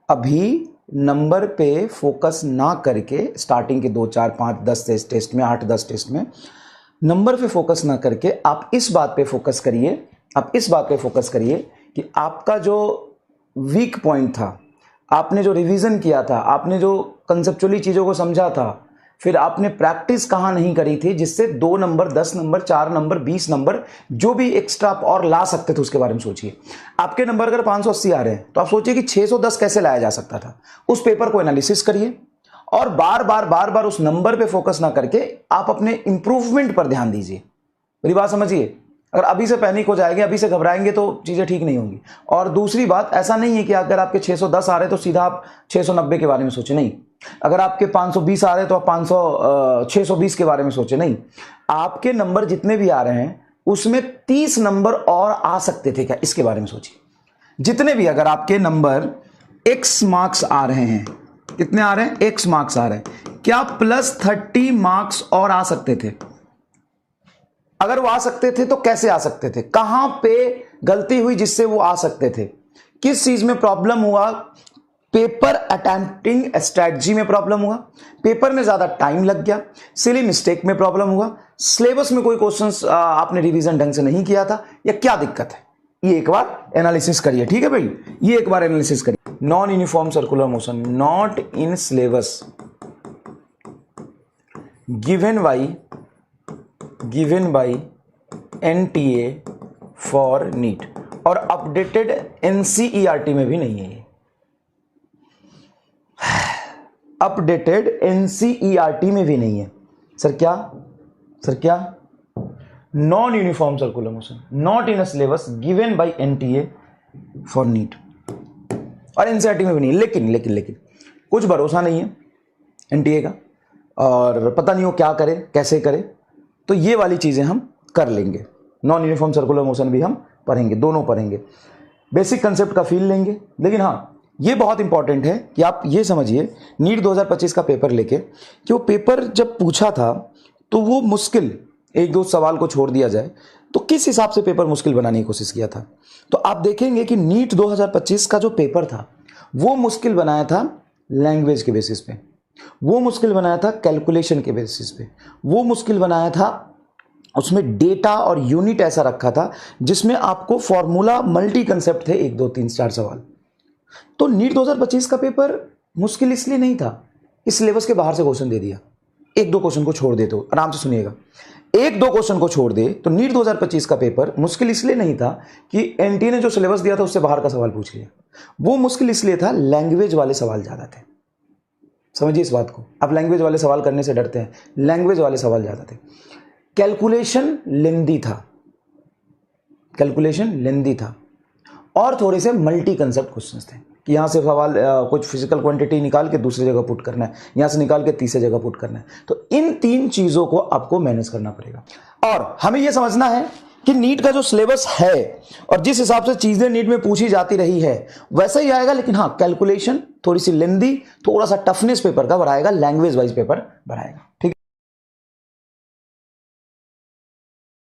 अभी नंबर पे फोकस ना करके स्टार्टिंग के 2, 4, 5, 10 टेस्ट में, 8, 10 टेस्ट में नंबर पे फोकस ना करके आप इस बात पे फोकस करिए, आप इस बात पे फोकस करिए कि आपका जो वीक पॉइंट था, आपने जो रिवीजन किया था, आपने जो कंसेप्चुअली चीज़ों को समझा था, फिर आपने प्रैक्टिस कहाँ नहीं करी थी जिससे 2 नंबर, 10 नंबर, 4 नंबर, 20 नंबर जो भी एक्स्ट्रा आप और ला सकते थे उसके बारे में सोचिए। आपके नंबर अगर 580 आ रहे हैं तो आप सोचिए कि 610 कैसे लाया जा सकता था। उस पेपर को एनालिसिस करिए और बार बार उस नंबर पे फोकस ना करके आप अपने इंप्रूवमेंट पर ध्यान दीजिए। मेरी बात समझिए। अगर अभी से पैनिक हो जाएंगे, अभी से घबराएंगे तो चीज़ें ठीक नहीं होंगी। और दूसरी बात, ऐसा नहीं है कि अगर आपके 610 आ रहे तो सीधा आप 690 के बारे में सोचें, नहीं। अगर आपके 520 आ रहे तो आप 620 के बारे में सोचें, नहीं। आपके नंबर जितने भी आ रहे हैं उसमें 30 नंबर और आ सकते थे क्या, इसके बारे में सोचिए। जितने भी, अगर आपके नंबर x मार्क्स आ रहे हैं, कितने आ रहे हैं, x मार्क्स आ रहे हैं, क्या +30 मार्क्स और आ सकते थे? अगर वो आ सकते थे तो कैसे आ सकते थे, कहां पे गलती हुई जिससे वो आ सकते थे, किस चीज में प्रॉब्लम हुआ? पेपर अटेम्प्टिंग स्ट्रेटजी में प्रॉब्लम हुआ, पेपर में ज्यादा टाइम लग गया, सिली मिस्टेक में प्रॉब्लम हुआ, सिलेबस में कोई क्वेश्चंस आपने रिवीजन ढंग से नहीं किया था, या क्या दिक्कत है? ये एक बार एनालिसिस करिए, ठीक है भाई, ये एक बार एनालिसिस करिए। Non uniform circular motion not in syllabus given by NTA for NEET, और अपडेटेड NCERT में भी नहीं है ये। अपडेटेड NCERT में भी नहीं है। सर क्या? Non uniform circular motion not in a syllabus given by NTA for NEET, और NCERT में भी नहीं। लेकिन कुछ भरोसा नहीं है NTA का, और पता नहीं वो क्या करे, कैसे करे। तो ये वाली चीजें हम कर लेंगे। नॉन यूनिफॉर्म सर्कुलर मोशन भी हम पढ़ेंगे, दोनों पढ़ेंगे, बेसिक कंसेप्ट का फील लेंगे। लेकिन हाँ, ये बहुत इंपॉर्टेंट है कि आप ये समझिए नीट 2025 का पेपर लेके, कि वो पेपर जब पूछा था तो वो मुश्किल, 1-2 सवाल को छोड़ दिया जाए तो किस हिसाब से पेपर मुश्किल बनाने की कोशिश किया था। तो आप देखेंगे कि नीट 2025 का जो पेपर था वो मुश्किल बनाया था लैंग्वेज के बेसिस पे, वो मुश्किल बनाया था कैलकुलेशन के बेसिस पे, वो मुश्किल बनाया था, उसमें डेटा और यूनिट ऐसा रखा था जिसमें आपको फॉर्मूला मल्टी कंसेप्ट थे, 1, 2, 3, 4 सवाल। तो नीट 2025 का पेपर मुश्किल इसलिए नहीं था, इस सिलेबस के बाहर से क्वेश्चन दे दिया, 1-2 क्वेश्चन को छोड़ दे, तो आराम से सुनिएगा, 1-2 क्वेश्चन को छोड़ दे तो नीट 2025 का पेपर मुश्किल इसलिए नहीं था कि एनटीए ने जो सिलेबस दिया था उससे बाहर का सवाल पूछ लिया। वो मुश्किल इसलिए था लैंग्वेज वाले सवाल ज्यादा थे। समझिए इस बात को, आप लैंग्वेज वाले सवाल करने से डरते हैं, लैंग्वेज वाले सवाल ज्यादा थे। कैलकुलेशन लेंदी था और थोड़े से मल्टी कंसेप्ट क्वेश्चंस थे कि यहां से सवाल कुछ फिजिकल क्वांटिटी निकाल के दूसरी जगह पुट करना है, यहां से निकाल के तीसरी जगह पुट करना है। तो इन 3 चीजों को आपको मैनेज करना पड़ेगा। और हमें यह समझना है कि नीट का जो सिलेबस है और जिस हिसाब से चीजें नीट में पूछी जाती रही है वैसा ही आएगा, लेकिन हाँ कैलकुलेशन थोड़ी सी लेंदी, थोड़ा सा टफनेस पेपर का बढ़ाएगा, लैंग्वेज वाइज पेपर बढ़ाएगा।